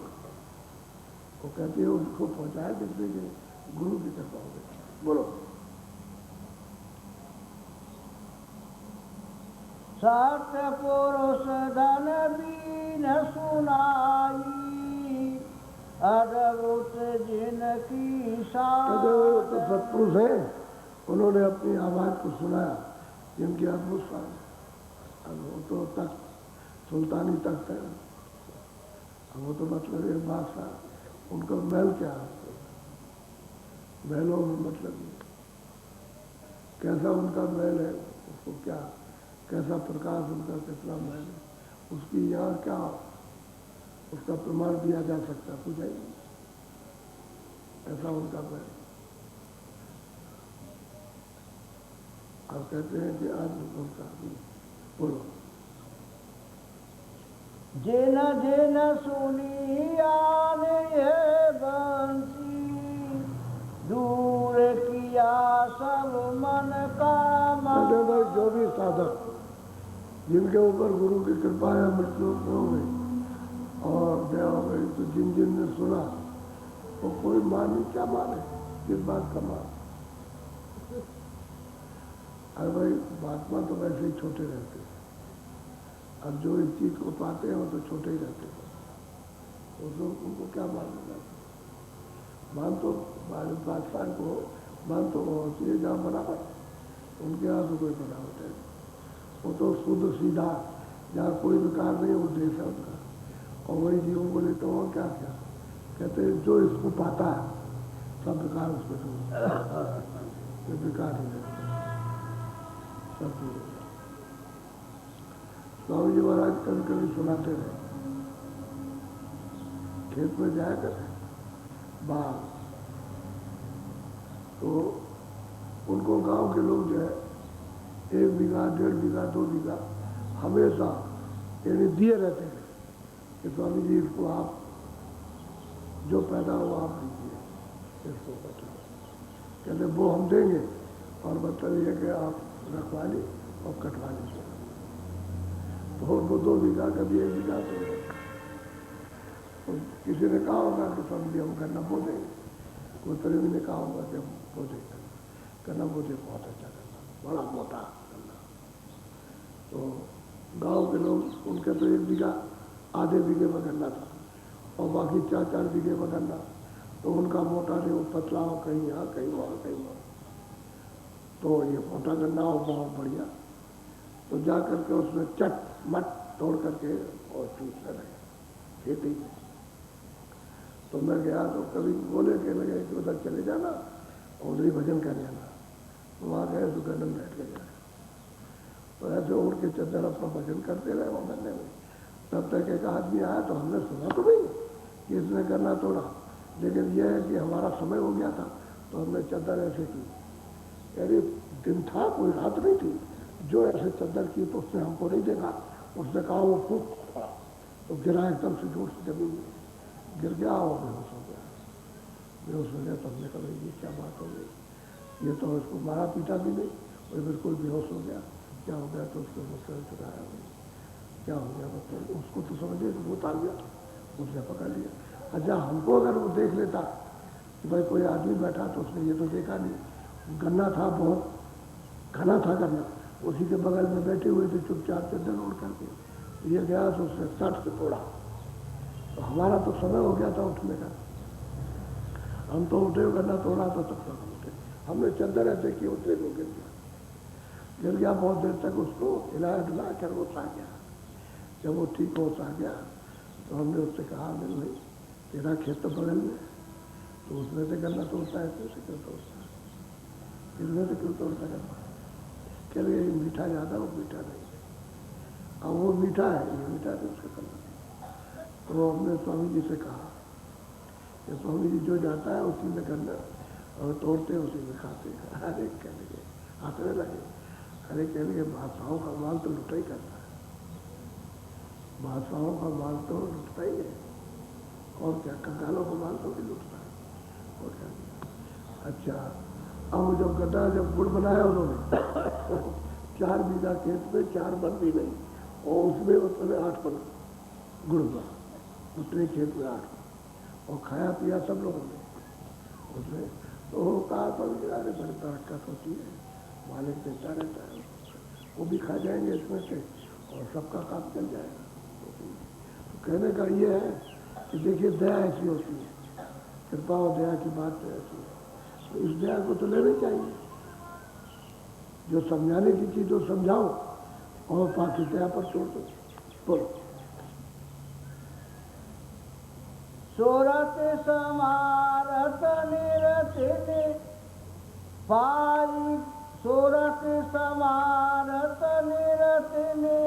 वो कहते हैं उसको पहुँचाया किसने के गुरु की कृपा हो गई। बोलो। सत्य पुरुष धन बीन सुनाई, अद्भुत जिनकी कहते वो तो सत्पुरुष है, उन्होंने अपनी आवाज़ को सुनाया, जिनकी अद्भुत शान। अब वो तो तख्त सुल्तानी तख्त है, अब वो तो मतलब एक बादशाह, उनका महल क्या है, महलों में मतलब कैसा उनका महल है, उसको क्या कैसा प्रकाश उनका, कितना महल है, उसकी यहाँ क्या उसका प्रमाण दिया जा सकता है, पूछा ही ऐसा उनका महल। आप कहते हैं कि आज उनका बोलो। जिन जिन सुनी आने ये बंसी, दूर किया सब मन का भाई जो भी साधक जिनके ऊपर गुरु की कृपा है, मृत्यु हो गई और दया हो गई, तो जिन जिन ने सुना वो कोई माने क्या माने, किस बात का मान। अरे भाई महात्मा तो वैसे ही छोटे रहते हैं, अब जो इस चीज को पाते हैं वो तो छोटे ही रहते हैं, उसको उनको क्या मानना। मान तो बादशाह को मान तो होती है जहाँ बनावट, उनके यहाँ तो कोई बनावट है, वो तो शुद्ध सीधा, जहाँ कोई विकार नहीं, वो देश है उनका। और वही जीवों को लेते हो क्या क्या कहते हैं, जो इसको पाता है सब विकार उसको तो विकार ही रहता सब चीज। स्वामी जी महाराज कभी कभी सुनाते रहे, खेत में जाया कर बाहर, तो उनको गांव के लोग जो है 1 बीघा 1.5 बीघा 2 बीघा हमेशा यानी दिए रहते हैं कि स्वामी जी इसको आप जो पैदा हुआ आप लीजिए, इसको बतलाओ। कहते वो हम देंगे और बताइए कि आप रखवा ली और कटवा लीजिए। तो उनको 2 बीघा कभी 1 बीघा तो किसी ने कहा होगा कि समझिए हम गन्ना बो देंगे, कोई तरीके ने कहा होगा कि हम बो देंगे गन्ना, बो दे बहुत अच्छा गन्ना, बड़ा मोटा गन्ना। तो गांव के लोग उनके तो 1 बीघा आधे बीघे में गन्ना था और बाकी 4-4 बीघे में गन्ना, तो उनका मोटा नहीं, वो पतला हो, कहीं यहाँ कहीं वहाँ कहीं वहाँ। तो ये मोटा गन्ना हो बहुत बढ़िया, तो जा करके उसमें चट मट तोड़ करके और चूसने लगे खेती में। तो मैं गया तो कभी बोले के लगे कि उधर चले जाना और उधर ही भजन कर जाना। तो वहाँ गए तो गन्ने में बैठ के जाए, तो ऐसे उड़ के चद्दर अपना भजन करते रहे वहाँ गन्ने में। तब तक एक आदमी आया तो हमने सुना तो नहीं कि इसने गन्ना तोड़ा, लेकिन यह है कि हमारा समय हो गया था तो हमने चद्दर ऐसे की। अरे दिन था, कोई रात नहीं थी, जो ऐसे चद्दर की तो उसने हमको नहीं देखा, उसने कहा वो फूट पड़ा तो गिरा एकदम से जोर से जमीन में गिर गया और बेहोश हो गया। बेहोश हो गया तो हमने कहा ये क्या बात हो गई, ये तो उसको मारा पीटा भी नहीं और बिल्कुल बेहोश हो गया, क्या हो गया। तो उसको मुझसे चुराया नहीं, क्या हो गया मतलब उसको तो समझिए कि भूत आ गया, उसने पकड़ लिया। अच्छा हमको अगर वो देख लेता कि भाई कोई आदमी बैठा तो उसने ये तो देखा नहीं, गन्ना था बहुत घना था गन्ना, उसी के बगल में बैठे हुए थे चुपचाप चद्दर ओढ़ करके, ये गया तो उसने सट से तोड़ा। तो हमारा तो समय हो गया था उठने का, हम तो उठे, गन्ना तोड़ा तो तब तक उठे, हमने चद्दर ऐसे किए उतरे को गिर गया। बहुत देर तक उसको हिलाया डुला कर वो आ गया। जब वो ठीक हो आ गया तो हमने उससे कहा अनिल भाई तेरा खेत तो बगल में, तो उसमें से गन्ना तोड़ता है, तो उसे क्यों तोड़ता है, इसमें से क्यों तोड़ता गन्ना। कह रहे ये मीठा ज़्यादा, वो मीठा नहीं है, अब वो मीठा है, ये मीठा है, उसका गन्ना। तो हमने स्वामी जी से कहा कि स्वामी जी जो जाता है उसी में गन्ना और तोड़ते उसी में खाते। अरे कह लगे हंसने लगे, अरे कह लगे बादशाहों का माल तो लुटा ही करता है, बादशाहों का माल तो लुटता ही है, और क्या कंगालों का माल तो भी लुटता है, और क्या। अच्छा अब जब गड्ढा जब गुड़ बनाया उन्होंने 4 बीघा खेत में 4 मन भी नहीं, और उसमें उसमें 8 मन गुड़ हुआ, उतने खेत में 8 मन, और खाया पिया सब लोगों ने उसमें। तो कहा तो अरे बड़ी बरकत होती है, मालिक देता रहता है, वो भी खा जाएंगे इसमें से और सबका काम चल जाएगा। तो कहने का ये है कि देखिए दया ऐसी होती है, कृपा और दया की बात तो ऐसी है, तो इस दया को तो लेना चाहिए। जो समझाने की चीज़ तो समझाओ और बाकी दया पर छोड़ दो। बोलो। सोरत समारत निरतिनि पाई, सोरत समारत निरतिनि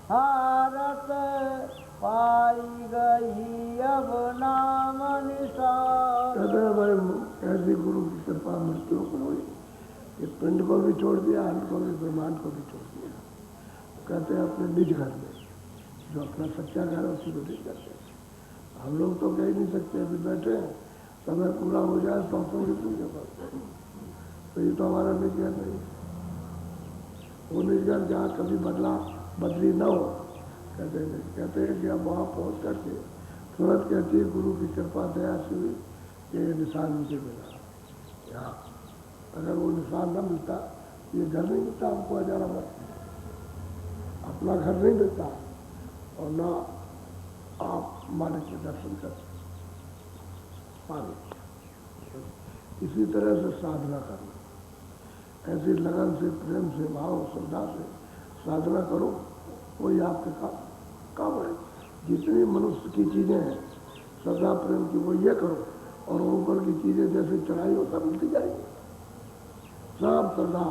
हारत पाई गई अब नाम निशान। कहते भाई ऐसी गुरु की कृपा मृत्यु को हुई, ये पिंड को भी छोड़ दिया, अन्न को भी, ब्रह्मांड को भी छोड़ दिया। कहते हैं अपने निज घर में, जो अपना सच्चा घर है उसी को निज करते हैं। हम लोग तो कह ही नहीं सकते, अभी बैठे समय पूरा हो जाए तो थोड़ी पूजा करते हैं, तो ये तो हमारा निज घर नहीं। वो निज घर जहाँ कभी बदली न हो, कहते हैं कि अब वहाँ पहुँच करके तुरंत कहती है गुरु की कृपा दया से हुई ये निशान मुझे मिला। यहाँ अगर वो निशान न मिलता, ये घर नहीं मिलता हमको, हजारा वर्ष अपना घर नहीं मिलता, और ना आप मालिक के दर्शन कर पाए। इसी तरह से साधना करना, ऐसी लगन से, प्रेम से, भाव श्रद्धा से साधना करो, वही आपके काम है। जितनी मनुष्य की चीज़ें हैं श्रद्धा प्रेम की, वो ये करो, और ऊपर की चीज़ें जैसे चढ़ाई हो सब मिलती जाएगी, सब श्रद्धा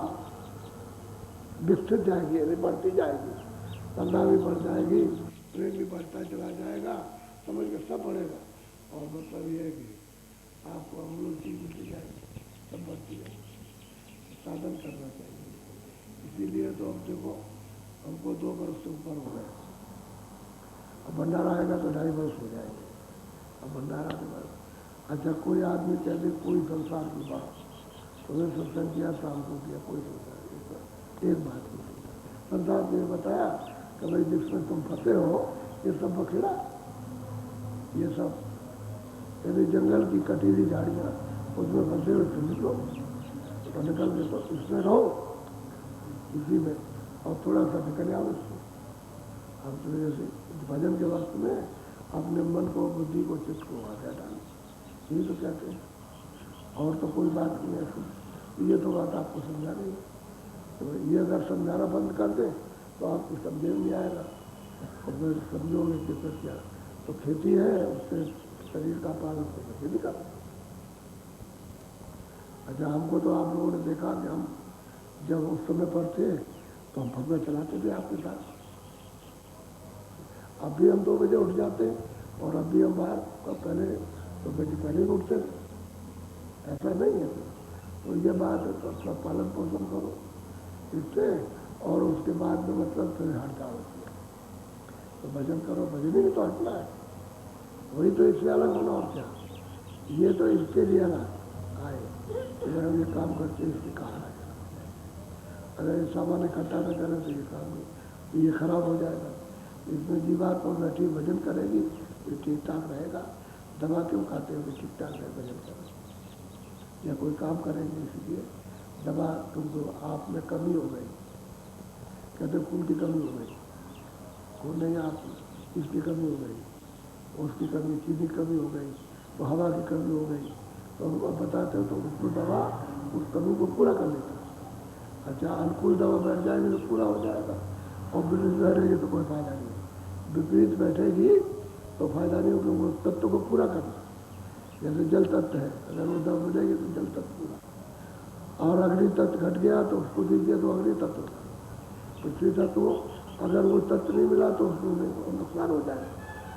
विकसित जाएगी, बढ़ती जाएगी, श्रद्धा भी बढ़ जाएगी, प्रेम भी बढ़ता चला जाएगा, समझ के सब बढ़ेगा। और मतलब ये है कि आपको अमूल चीज मिलती जाएगी, सब बढ़ती जाएगी। साधन करना चाहिए, इसीलिए तो अब देखो हमको 2 वर्ष से ऊपर हो गए, अब भंडारा आएगा तो 2.5 वर्ष हो जाएंगे। अब भंडारा के बाद अच्छा कोई आदमी कहते कोई संसार की बात, सुबह सत्संग किया, शाम को किया, कोई संसार एक बात नहीं। संसार ने बताया कि भाई जिसमें तुम फंसे हो ये सब बखेड़ा, ये सब यदि जंगल की कटीली झाड़ियाँ उसमें फंसे हो तो निकलो, तो निकल के तो इसमें रहो, इसी में, और थोड़ा सा निकल आओ इससे। अब तो जैसे भजन के वक्त में अपने मन को, बुद्धि को, चित्त को आगे डालो, यही तो कहते हैं, और तो कोई बात नहीं है ऐसी। ये तो बात आपको समझा रही है, तो ये अगर समझाना बंद कर दें तो आपको समझे नहीं आएगा, और फिर समझोगे कि फिर क्या, तो खेती है उससे शरीर का पालन तो खेती का। अच्छा हमको तो आप लोगों ने देखा कि हम जब उस समय पर थे तो हम फगुआ चलाते थे आपके साथ, अब भी हम 2 बजे उठ जाते हैं और अब भी हम बाहर पहले 2 बजे पहले उठते थे, ऐसा नहीं है। तो ये बात है, तो अपना पालन पोषण करो इससे, और उसके बाद में मतलब फिर हट जाओ, तो भजन करो, भजन ही तो हटना है, वही तो इससे अलग होना और क्या। ये तो इसके लिए ना आए, अगर हम ये काम करते इसके कहा है, अगर ये सामान इकट्ठा न करें तो ये काम नहीं, ये खराब हो जाएगा। इसमें जीवात्मा बैठी भजन करेगी ये ठीक ठाक रहेगा। दवा क्यों खाते हो कि ठीक ठाक रहे, भजन करो या कोई काम करेंगे, इसलिए दवा तुमको आप में कमी हो गई, कहते खून की कमी हो गई, खून नहीं आप इसकी कमी हो गई, उसकी कमी, चीनी की कमी हो गई, तो हवा की कमी हो गई, तो हम अब बताते हो तो उसको दवा उस कमी को पूरा कर लेता है। अच्छा अनुकूल दवा बैठ जाएगी तो पूरा हो जाएगा, और विपरीत बैठेगी तो कोई फायदा नहीं, विपरीत बैठेगी तो फायदा नहीं होगा, वो तत्व को पूरा करना। जैसे जल तत्व है, अगर वो दवा मिलेगी तो जल तत्व पूरा, और अग्नि तत्व घट गया तो उसको दीजिए तो अग्नि तत्व, पृथ्वी तत्व अगर वो तत्व नहीं मिला तो उसको नुकसान हो जाएगा,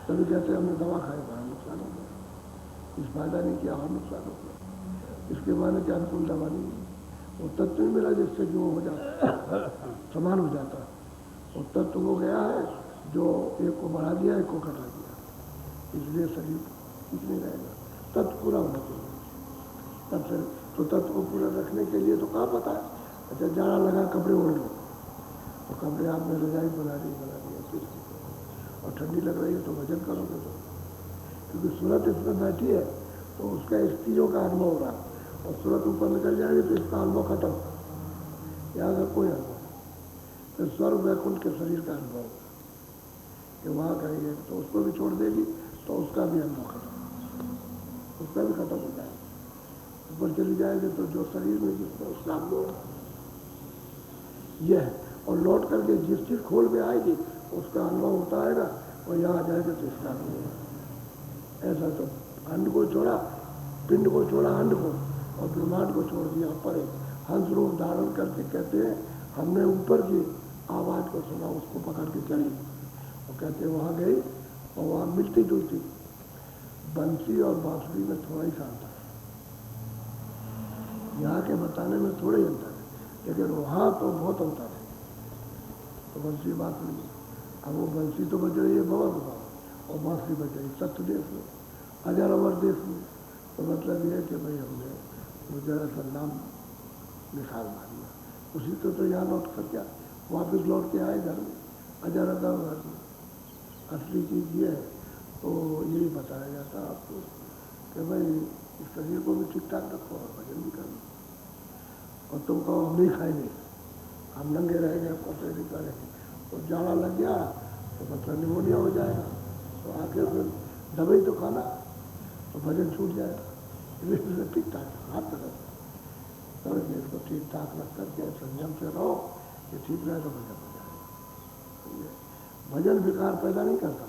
तभी कहते हैं हमने दवा खाई बड़ा नुकसान हो गया, इस फायदा नहीं किया और नुकसान हो गया, इसके माने क्या अनुकूल दवा नहीं, वो तत्व नहीं मिला जिससे कि वो हो जाता समान हो जाता, वो तत्व वो गया है जो एक को बढ़ा दिया, एक को घटा दिया, इसलिए शरीर ठीक नहीं रहेगा, तत्व पूरा होना चाहिए। तब से तो तत्व को पूरा रखने के लिए तो कहाँ पता है, अच्छा जाड़ा लगा कपड़े ओढ़ लो, तो कपड़े आपने रजाई बना दी, और ठंडी लग रही है तो भजन करोगे तो, क्योंकि सूरत इसमें बैठी है तो उसका स्त्रियों का अनुभव हो रहा, और सूरत ऊपर निकल जाएगी तो इसका अनुभव खत्म, यहाँ का कोई अनुभव, फिर स्वर्ग वैकुंठ के शरीर का अनुभव कि वहाँ कहेंगे तो उसको भी छोड़ देगी तो उसका भी अनुभव खत्म, उसका भी खत्म हो जाएगा, ऊपर चली जाएगी तो जो शरीर में जिसमें उसका अनुभव यह है, और लौट करके जिस चीज़ खोल में आएगी उसका अनुभव होता आएगा, और यहाँ आ जाएगा तो इसका अनुभव। ऐसा तो अंड को छोड़ा, पिंड को छोड़ा अंड को, और ब्रह्मांड को छोड़ दिया पर हंस रूप धारण करके कहते हैं हमने ऊपर की आवाज़ को सुना, उसको पकड़ के चली, और कहते हैं वहाँ गई और वहाँ मिलती जुलती बंसी और बांसुरी में थोड़ा ही सा अंतर है, यहाँ के बताने में थोड़ा ही अंतर है, लेकिन वहाँ तो बहुत अंतर है, तो बंसी बांसुरी, अब वो बंसी तो बज रही है भवन का, और बांसुरी बज रही सत्य देश में, अजर अमर देश में, तो मतलब ये है कि भाई हमने वो जरा सा नाम निशान मार दिया, उसी तो यहाँ लौट कर क्या वापस लौट के आए घर में, अजर अमर घर में। असली चीज़ ये है, तो यही बताया जाता है आपको कि भाई इस शरीर को भी ठीक ठाक रखो और भजन भी करो, और तुम कहो हम नहीं खाएंगे, हम नंगे रहेंगे, कपड़े नहीं करेंगे, तो जाड़ा लग गया तो मतलब निमोनिया हो जाएगा, तो आखिर फिर दवाई तो खाना, तो भजन छूट जाएगा, इसलिए ठीक ठाक हाथ रखो, तो इसको ठीक ठाक रख करके संयम से रहो, ये ठीक रहे तो भजन हो जाएगा। भजन विकार पैदा नहीं करता,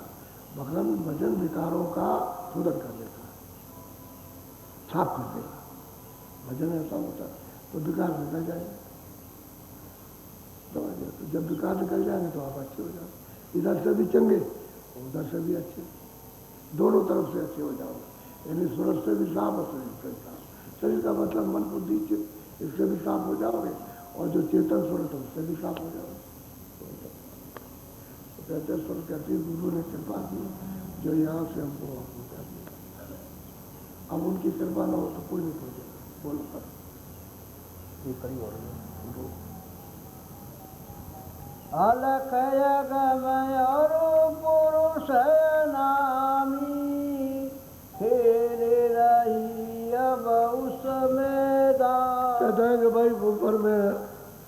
भजन विकारों का शोधन कर देता है, साफ कर देगा, भजन ऐसा होता है तो विकार निकल जाएगा, तो जब विकार निकल जाएंगे तो आप अच्छे हो जाओगे, इधर से भी चंगे उधर से भी अच्छे, दोनों तरफ से अच्छे हो जाओगे, यानी सूरज से भी साफ और शरीर से भी साफ, शरीर का मतलब मन बुद्धि चित्त, इससे भी साफ हो जाओगे, और जो चेतन सूरज है उससे भी साफ हो जाओगे। तो कहते स्वर कहते गुरु ने कृपा की जो यहाँ से हमको अब उनकी कृपा ना हो तो कोई नहीं पहुंचेगा। बोलो पर ये कड़ी हो रही है। अलख यगमय और पुरुष नामी, खेल रही अब उस मैदान। कहते हैं कि भाई ऊपर में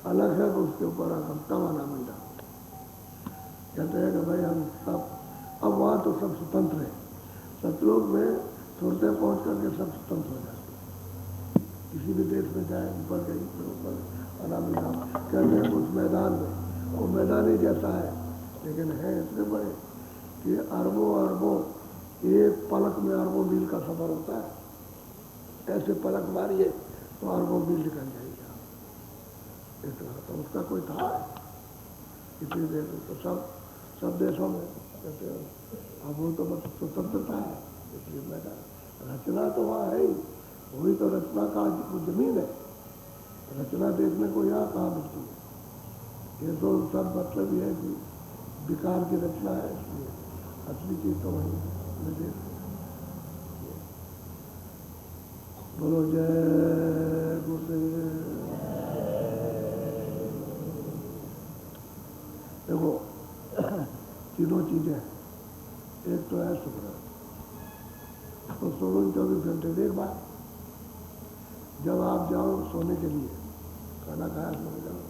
अलग है, उसके ऊपर हम तमाना मिला। कहते हैं कि भाई हम सब अब वहाँ तो सब स्वतंत्र हैं। सतलोक में सुरते पहुँच करके सब स्वतंत्र हो जाते हैं। किसी भी देश में जाए, ऊपर गई फिर ऊपर अनामी धाम। कहते हैं उस मैदान में, वो मैदान ही जैसा है, लेकिन है इतने बड़े कि अरबों अरबों, एक पलक में अरबों मील का सफर होता है। ऐसे पलक मारिए तो अरबों मील निकल जाएगी। इतना तो उसका कोई था इतनी देर में तो सब देशों में कहते हैं। अब वो तो बस स्वतंत्रता है, इसलिए मैदान। रचना तो वहाँ है ही, वही तो रचना का वो जमीन है। रचना देखने को यहाँ कहाँ मिलती है? ये तो सब मतलब ये है कि विकार की रचना है, इसलिए असली चीज तो वही है। बोलो जय गुरुदेव। देखो तीनों चीजें, एक तो है सुबह, तो 24 घंटे एक बार जब आप जाओ सोने के लिए, खाना खाया सोने जाओ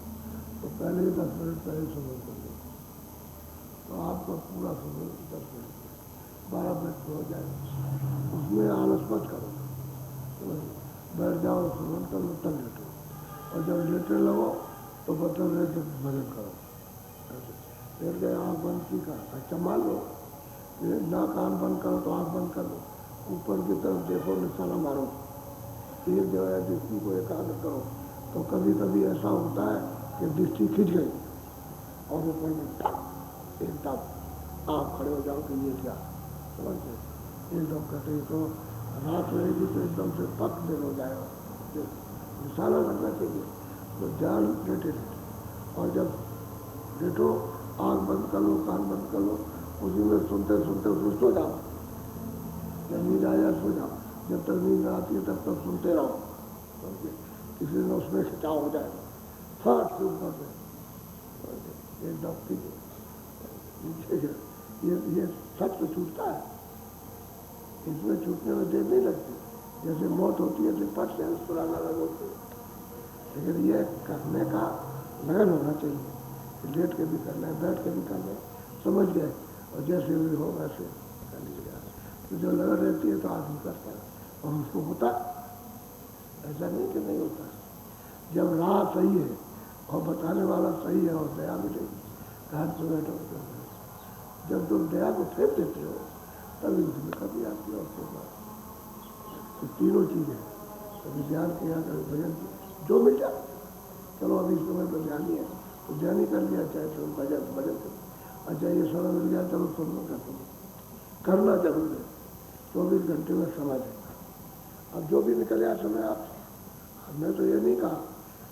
तो पहले ही 10 मिनट पहले सुबह कर दो, तो आपका पूरा सुबह 10 मिनट 12 मिनट हो जाएगा। उसमें आलस मत करो, बैठ जाओ, सुबह कर लो, तब लेटो, और जब लेटने लगो तो मतलब है कि भजन करो। लेट गए, आँख बंद की का अच्छा मान लो, ना कान बंद करो तो आँख बंद कर लो, ऊपर की तरफ देखो, निशाना मारो, एक जो है दृष्टि को एकाग्र करो। तो कभी कभी ऐसा होता है कि दृष्टि खिंच गई और ऊपर में एकदम आप खड़े हो जाओ कि ये क्या, समझते एकदम कहते तो रात रहेगी तो एकदम से पक देर हो जाएगा, निशाना लगना चाहिए। तो ध्यान लेटे लेटे, और जब लेटो आँख बंद कर लो, कान बंद कर लो, उसी में सुनते सुनते उसमें सो जाओ। जब नींद आ जाए सो जाओ, जब तक नींद आती है तब तक सुनते रहो, किसी दिन उसमें खिंचाव हो जाए फट से ऊपर में एकदम ये सच तो छूटता है, इसमें छूटने में देर नहीं लगती। जैसे मौत होती है तो फट से सुराना लग होती है, लेकिन ये करने का लगन होना चाहिए। लेट के भी करना है, बैठ के भी करना है, समझ गए, और जैसे भी हो वैसे कर लीजिएगा। तो जो लगन रहती है तो आदमी करता है और उसको होता, ऐसा नहीं कि नहीं होता। जब राह सही है और बताने वाला सही है और दया मिलेगी, घर से बैठो। जब तुम दया को फेंक देते हो तभी उसमें कभी आती है। उसके बाद तो तीनों चीज़ें, कभी ध्यान किया, कभी भजन किया, जो मिल जाए। चलो अभी इस समय पर ध्यान है तो ध्यान ही कर लिया, चाहे तो भजन भजन कर। अच्छा ये समय मिल गया, चलो सुन लो कर दो, करना जरूर है। 24 घंटे में समय देगा। अब जो भी निकल आया समय आप, हमने तो ये नहीं कहा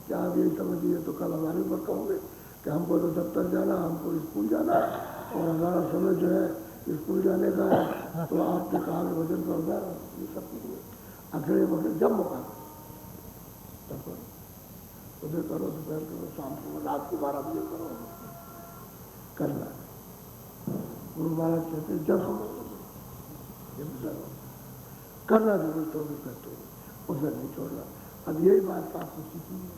कि आप यही समझिए तो कल हमारे ऊपर कहोगे कि हमको तो दफ्तर जाना, हमको स्कूल जाना, और हमारा समय जो है स्कूल जाने का है, तो आपने कहा कि वजन कर रहा है। ये सब कुछ अकेले वक्त जब मौका तब करो, सुबह करो, दोपहर करो, शाम को, रात को 12 बजे करो, करना। गुरु महाराज कहते जब हम करना जरूर, 24 घंटे उसे नहीं छोड़ना। अब यही बात आपको सीखी है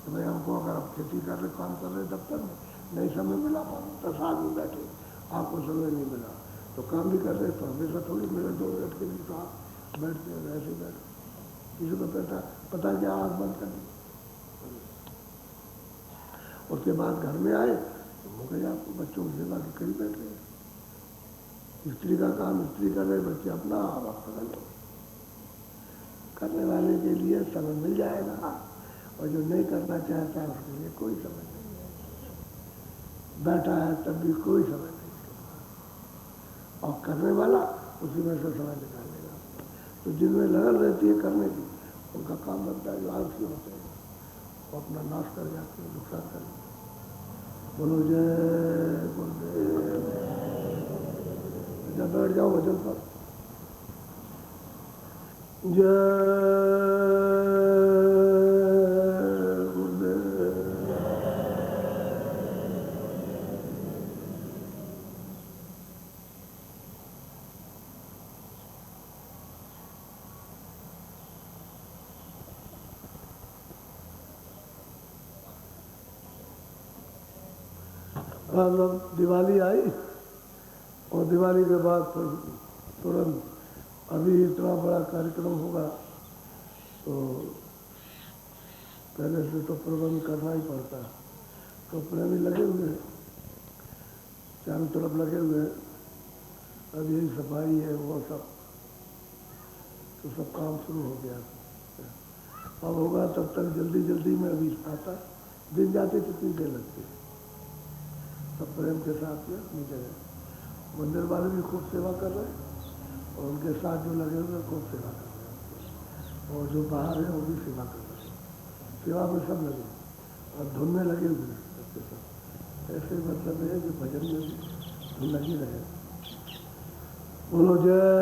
कि भाई हमको अगर आप खेती कर रहे, काम कर रहे दफ्तर में, नहीं समय मिला, 10 आदमी बैठे, आपको समय नहीं मिला, तो काम भी कर रहे तो हमेशा थोड़ी मिले 2 मिनट के लिए, तो आप बैठते हैं, ऐसे बैठो। किसी को पता क्या आँख बंद कर दी। उसके बाद घर में आए तो हो गए, आपको बच्चों की सेवा की कहीं बैठ गए, स्त्री का काम स्त्री कर रहे, बच्चे अपना आप कर लो। करने वाले के लिए समय मिल जाएगा, और जो नहीं करना चाहता है उसके लिए कोई समय नहीं है। बैठा है तब भी कोई समय नहीं, और करने वाला उसी में से समय निकालेगा। तो जिनमें लगन रहती है करने की, उनका काम बनता है। जो आलसी होते हैं वो अपना नाश कर जाते हैं, नुकसान कर जाते हैं। बोलो जय गुरुदेव। जब बैठ जाओ वजन पर, मतलब दिवाली आई और दिवाली के बाद फिर तुरंत अभी इतना बड़ा कार्यक्रम होगा तो पहले से तो प्रबंध करना ही पड़ता है। कपड़े भी लगे हुए हैं, चारों तरफ लगे हुए हैं। अब यही सफाई है वो सब, तो सब काम शुरू हो गया। अब होगा तब तक जल्दी जल्दी में अभी आता, दिन जाते कितनी देर लगती है। सब प्रेम के साथ में अपनी जगह मंदिर वाले भी खूब सेवा कर रहे हैं और उनके साथ जो लगे हुए खूब सेवा कर रहे हैं और जो बाहर है वो भी सेवा कर रहे हैं। सेवा में सब लगे और धुन में लगे हुए हैं सबके सब। ऐसे मतलब है कि भजन में भी धुन लगी रहे। बोलो जय